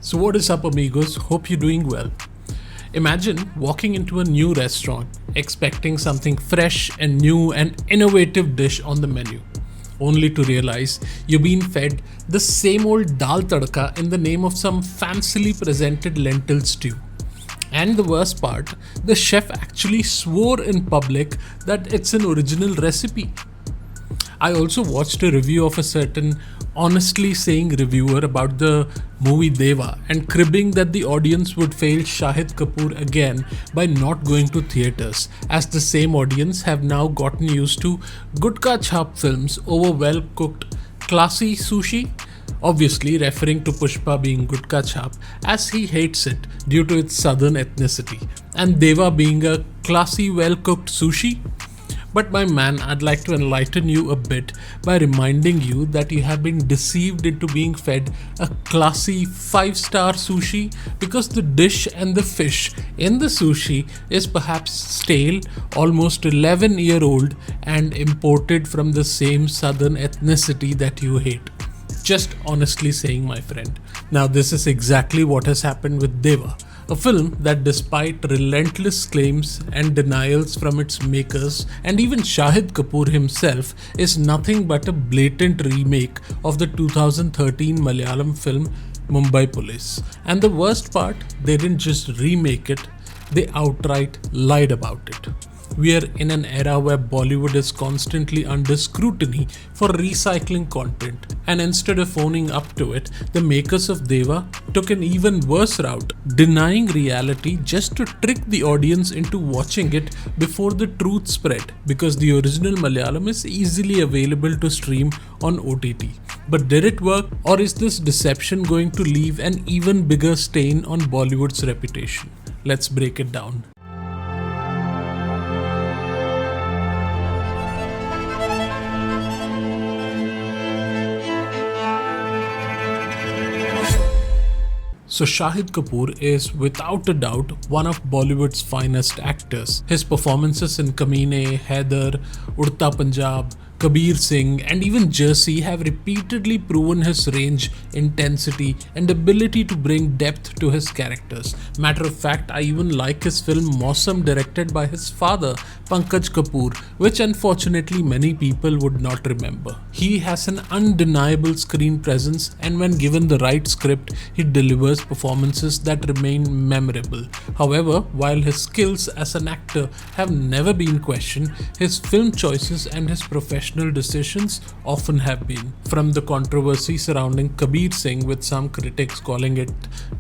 So what is up, amigos? Hope you're doing well. Imagine walking into a new restaurant expecting something fresh and new and innovative dish on the menu, only to realize you're being fed the same old dal tadka in the name of some fancily presented lentil stew. And the worst part, the chef actually swore in public that it's an original recipe. I also watched a review of a certain honestly saying reviewer about the movie Deva and cribbing that the audience would fail Shahid Kapoor again by not going to theatres, as the same audience have now gotten used to gutka chhap films over well cooked classy sushi. Obviously referring to Pushpa being gutka chhap as he hates it due to its southern ethnicity, and Deva being a classy well cooked sushi. But my man, I'd like to enlighten you a bit by reminding you that you have been deceived into being fed a classy 5-star sushi because the dish and the fish in the sushi is perhaps stale, almost 11-year-old, and imported from the same southern ethnicity that you hate. Just honestly saying, my friend. Now, this is exactly what has happened with Deva. A film that, despite relentless claims and denials from its makers and even Shahid Kapoor himself, is nothing but a blatant remake of the 2013 Malayalam film Mumbai Police. And the worst part, they didn't just remake it, they outright lied about it. We are in an era where Bollywood is constantly under scrutiny for recycling content, and instead of owning up to it, the makers of Deva took an even worse route, denying reality just to trick the audience into watching it before the truth spread, because the original Malayalam is easily available to stream on OTT. But did it work, or is this deception going to leave an even bigger stain on Bollywood's reputation? Let's break it down. So Shahid Kapoor is without a doubt one of Bollywood's finest actors. His performances in Kameene, Hegde, Udta Punjab, Kabir Singh and even Jersey have repeatedly proven his range, intensity and ability to bring depth to his characters. Matter of fact, I even like his film Mausam, directed by his father Pankaj Kapoor, which unfortunately many people would not remember. He has an undeniable screen presence, and when given the right script, he delivers performances that remain memorable. However, while his skills as an actor have never been questioned, his film choices and his professional decisions often have been. From the controversy surrounding Kabir Singh, with some critics calling it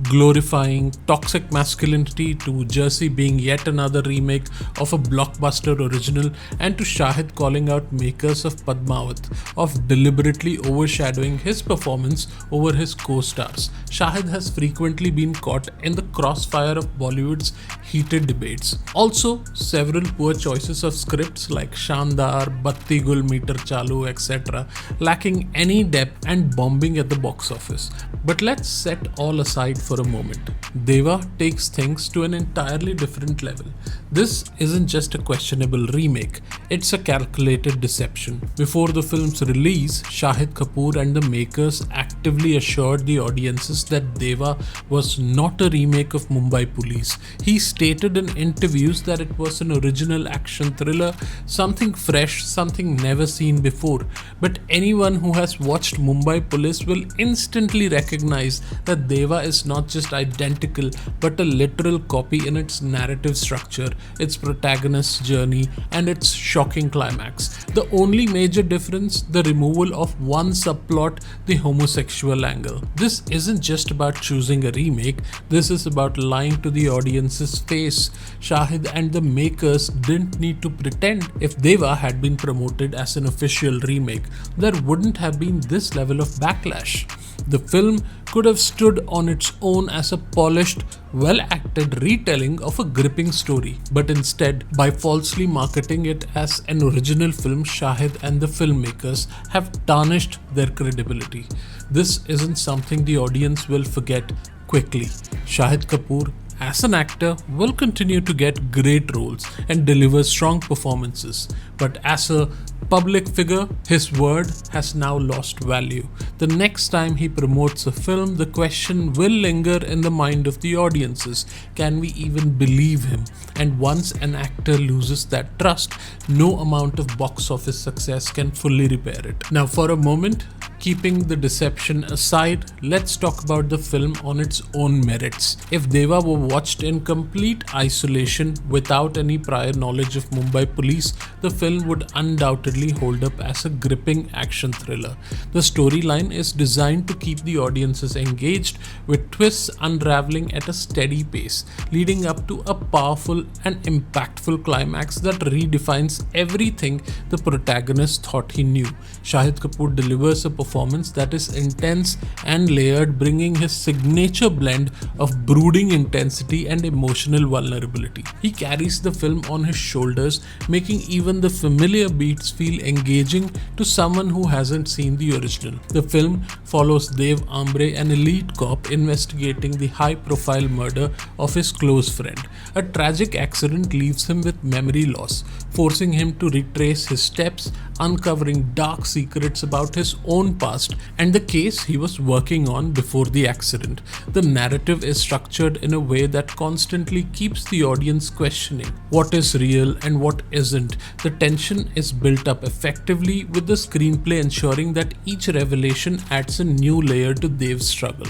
glorifying toxic masculinity, to Jersey being yet another remake of a blockbuster original, and to Shahid calling out makers of Padmavat of deliberately overshadowing his performance over his co-stars, Shahid has frequently been caught in the crossfire of Bollywood's heated debates. Also, several poor choices of scripts like Shandar, Batti Gul Meter Chalu, etc., lacking any depth and bombing at the box office. But let's set all aside for a moment. Deva takes things to an entirely different level. This isn't just a questionable remake, it's a calculated deception. Before the film's release, Shahid Kapoor and the makers actively assured the audiences that Deva was not a remake of Mumbai Police. He stated in interviews that it was an original action thriller, something fresh, something never seen before. But anyone who has watched Mumbai Police will instantly recognize that Deva is not just identical but a literal copy in its narrative structure, its protagonist's journey and its shocking climax. The only major difference, the removal of one subplot, the homosexual angle. This isn't just about choosing a remake, this is about lying to the audience's face. Shahid and the makers didn't need to pretend. If Deva had been promoted as an official remake, there wouldn't have been this level of backlash. The film could have stood on its own as a polished, well-acted retelling of a gripping story, but instead, by falsely marketing it as an original film, Shahid and the filmmakers have tarnished their credibility. This isn't something the audience will forget quickly. Shahid Kapoor, as an actor, will continue to get great roles and deliver strong performances, but as a public figure, his word has now lost value. The next time he promotes a film, the question will linger in the mind of the audiences. Can we even believe him? And once an actor loses that trust, no amount of box office success can fully repair it. Now, for a moment, keeping the deception aside, let's talk about the film on its own merits. If Deva were watched in complete isolation without any prior knowledge of Mumbai Police, the film would undoubtedly hold up as a gripping action thriller. The storyline is designed to keep the audiences engaged, with twists unraveling at a steady pace, leading up to a powerful and impactful climax that redefines everything the protagonist thought he knew. Shahid Kapoor delivers a performance that is intense and layered, bringing his signature blend of brooding intensity and emotional vulnerability. He carries the film on his shoulders, making even the familiar beats feel engaging to someone who hasn't seen the original. The film follows Deva, an elite cop investigating the high-profile murder of his close friend. A tragic accident leaves him with memory loss, forcing him to retrace his steps, uncovering dark secrets about his own past and the case he was working on before the accident. The narrative is structured in a way that constantly keeps the audience questioning what is real and what isn't. The tension is built up effectively, with the screenplay ensuring that each revelation adds a new layer to Dev's struggle.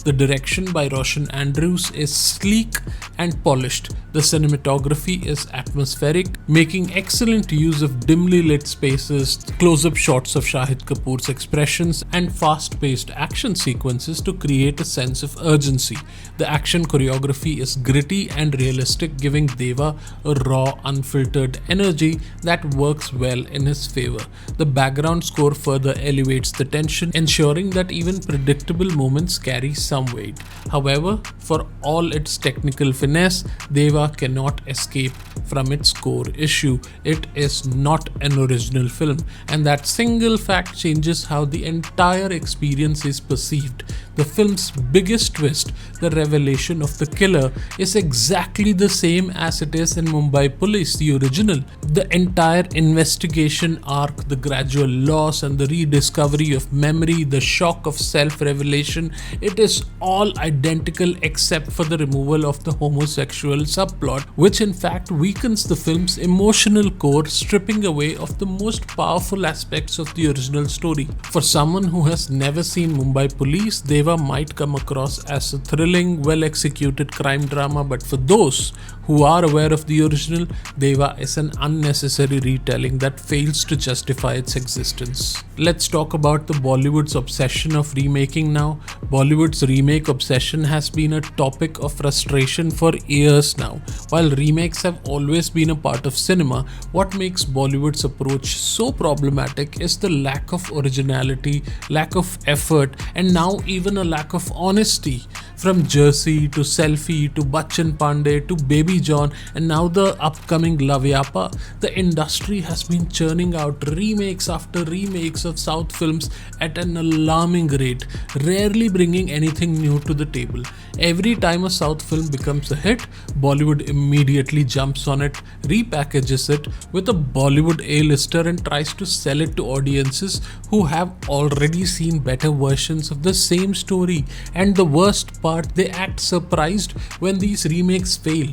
The direction by Rosshan Andrrews is sleek and polished. The cinematography is atmospheric, making excellent use of dimly lit spaces, close-up shots of Shahid Kapoor's expressions, and fast-paced action sequences to create a sense of urgency. The action choreography is gritty and realistic, giving Deva a raw, unfiltered energy that works well in his favor. The background score further elevates the tension, ensuring that even predictable moments carry some weight. However, for all its technical finesse, Deva cannot escape from its core issue. It is not an original film, and that single fact changes how the entire experience is perceived. The film's biggest twist, the revelation of the killer, is exactly the same as it is in Mumbai Police, the original. The entire investigation arc, the gradual loss and the rediscovery of memory, the shock of self-revelation, it is all identical except for the removal of the homosexual subplot, which in fact weakens the film's emotional core, stripping away of the most powerful aspects of the original story. For someone who has never seen Mumbai Police, Deva might come across as a thrilling, well-executed crime drama, but for those who are aware of the original, Deva is an unnecessary retelling that fails to justify its existence. Let's talk about the Bollywood's obsession of remaking now. Bollywood's remake obsession has been a topic of frustration for years now. While remakes have always been a part of cinema, what makes Bollywood's approach so problematic is the lack of originality, lack of effort, and now even a lack of honesty. From Jersey to Selfie to Bachchan Pandey to Baby John and now the upcoming Lavyapa, the industry has been churning out remakes after remakes of South films at an alarming rate, rarely bringing anything new to the table. Every time a South film becomes a hit, Bollywood immediately jumps on it, repackages it with a Bollywood A-lister and tries to sell it to audiences who have already seen better versions of the same story. And the worst part, they act surprised when these remakes fail.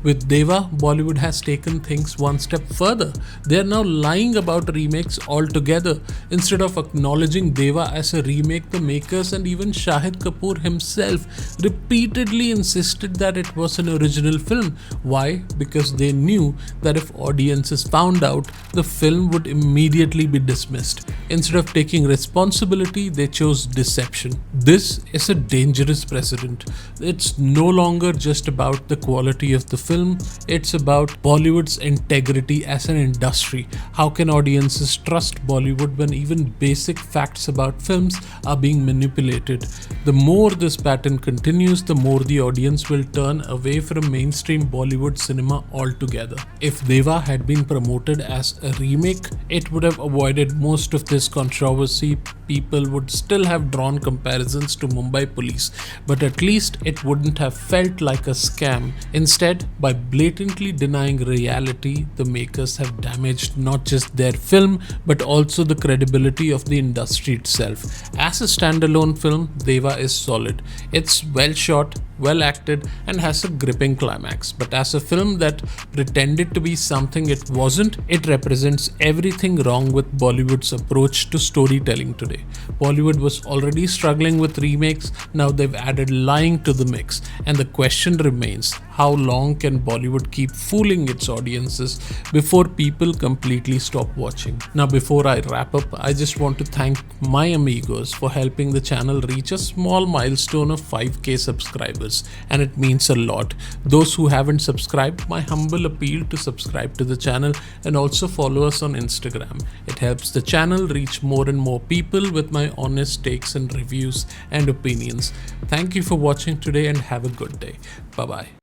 With Deva, Bollywood has taken things one step further. They are now lying about remakes altogether. Instead of acknowledging Deva as a remake, the makers and even Shahid Kapoor himself repeatedly insisted that it was an original film. Why? Because they knew that if audiences found out, the film would immediately be dismissed. Instead of taking responsibility, they chose deception. This is a dangerous precedent. It's no longer just about the quality of the film, it's about Bollywood's integrity as an industry. How can audiences trust Bollywood when even basic facts about films are being manipulated? The more this pattern continues, the more the audience will turn away from mainstream Bollywood cinema altogether. If Deva had been promoted as a remake, it would have avoided most of this controversy. people would still have drawn comparisons to Mumbai Police, but at least it wouldn't have felt like a scam. Instead, by blatantly denying reality, the makers have damaged not just their film but also the credibility of the industry itself. As a standalone film, Deva is solid. It's well shot, well acted, and has a gripping climax. But as a film that pretended to be something it wasn't, it represents everything wrong with Bollywood's approach to storytelling today. Bollywood was already struggling with remakes, now they've added lying to the mix. And the question remains, how long can Bollywood keep fooling its audiences before people completely stop watching? Now, before I wrap up, I just want to thank my amigos for helping the channel reach a small milestone of 5k subscribers, and it means a lot. Those who haven't subscribed, my humble appeal to subscribe to the channel and also follow us on Instagram. It helps the channel reach more and more people with my honest takes and reviews and opinions. Thank you for watching today and have a good day. Bye bye.